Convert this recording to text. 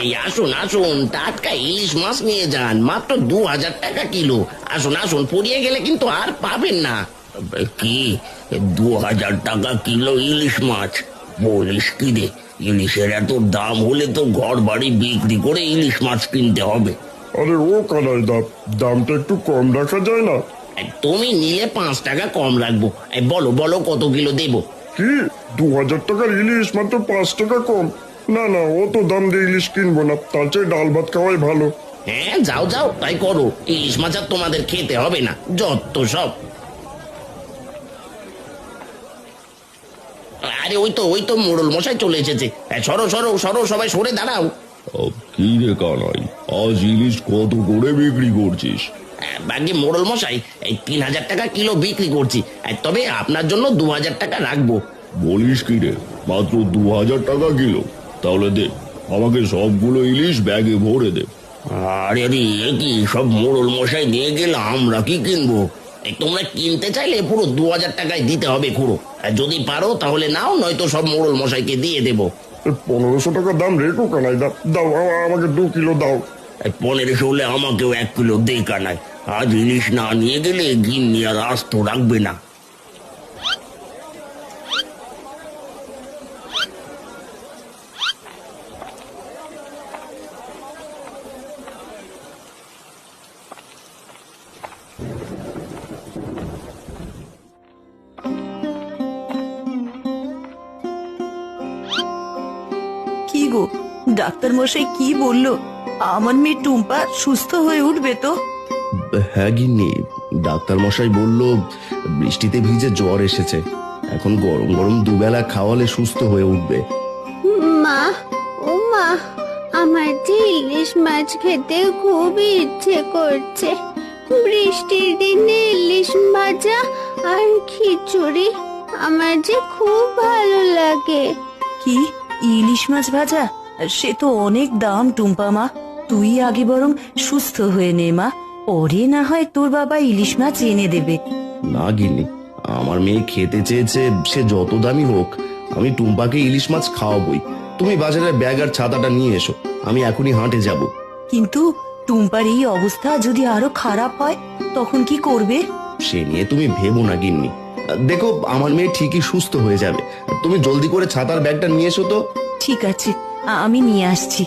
এই আসুন আসুন, টাটকা ইলিশ মাছ নিয়ে যান, মাত্র 2000 টাকা কিলো। আসুন আসুন, পুড়িয়ে গেলে কিন্তু আর পাবেন না। কি, 2000 টাকা কিলো ইলিশ মাছ? বলিস কি রে, ইলিশের এত দাম হলে তো ঘর বাড়ি বিক্রি করে ইলিশ মাছ কিনতে হবে। আরে ও কানাই দা, দামটা একটু কম রাখা যায় না? তুমি নিলে 5 টাকা কম রাখবো। বলো বলো, কত কিলো দেবো? কি, 2000 টাকার ইলিশ মাত্র 5 টাকা কম? না না, অত দাম দিয়ে ইলিশ কিনবো না, তার চেয়ে ডাল ভাত খাওয়াই ভালো। হ্যাঁ যাও যাও, তাই করো। ইলিশ মাছ আর তোমাদের খেতে হবে না, যত সব। আরে ওই তো মোড়ল মশাই চলে এসেছে। সরো সরো সরো, সবাই সরে দাঁড়াও। কি রে কানাই, আজ ইলিশ কত করে বিক্রি করছিস? বাকি মোড়ল মশাই, এই 3000 টাকা কিলো বিক্রি করছি। তবে আপনার জন্য 2000 টাকা রাখবো। বলিস কি রে, মাত্র 2000 টাকা কিলো? তাহলে দে, আমাকে সবগুলো ইলিশ ব্যাগে ভরে দে। আরে আরে, এ কি, সব মোড়ল মশাই নিয়ে গেলে আমরা কি কিনবো? তোমরা কিনতে চাইলে পুরো 2000 টাকায় দিতে হবে খুড়ো। যদি পারো তাহলে নাও, নয়তো সব মোড়ল মশাইকে দিয়ে দেবো। 1500 টাকা দাম রেখো কানাই দা, দাও আমাকে 2 কিলো দাও। 1500 হলে আমাকেও 1 কিলো দে কানাই। আজ ইলিশ না নিয়ে গেলে গিন্নি আর আস্ত রাখবে না। কি গো, ডাক্তার মশাই কি বললো? আমার মেয়ে টুম্পা সুস্থ হয়ে উঠবে তো? হ্যাঁ গিন্নি, ডাক্তার মশাই বলল বৃষ্টিতে ভিজে জ্বর এসেছে, এখন গরম গরম দুবেলা খাওয়ালে সুস্থ হয়ে উঠবে। মা, ও মা, আমার যে ইলিশ মাছ খেতে খুবই ইচ্ছে করছে। বৃষ্টির দিনে ইলিশ ভাজা আর খিচুড়ি আমার যে খুব ভালো লাগে। কি, ইলিশ মাছ ভাজা? সে তো অনেক দাম টুম্পা মা। তুই আগে বরং সুস্থ হয়ে নে মা, পরে না হয় তোর বাবা ইলিশ মাছ এনে দেবে। না গিন্নি, আমার মেয়ে খেতে চেয়েছে, সে যত দামি হোক, আমি টুম্পাকে ইলিশ মাছ খাওয়াবই। তুমি বাজারে ব্যাগ আর ছাতাটা নিয়ে এসো, আমি এখনই হাঁটে যাব। কিন্তু টুম্পার এই অবস্থা যদি আরো খারাপ হয়, তখন কি করবে? সে নিয়ে তুমি ভেবো না গিন্নি, দেখো আমার মেয়ে ঠিকই সুস্থ হয়ে যাবে। তুমি জলদি করে ছাতার ব্যাগটা নিয়ে এসো তো। ঠিক আছে, আমি নিয়ে আসছি।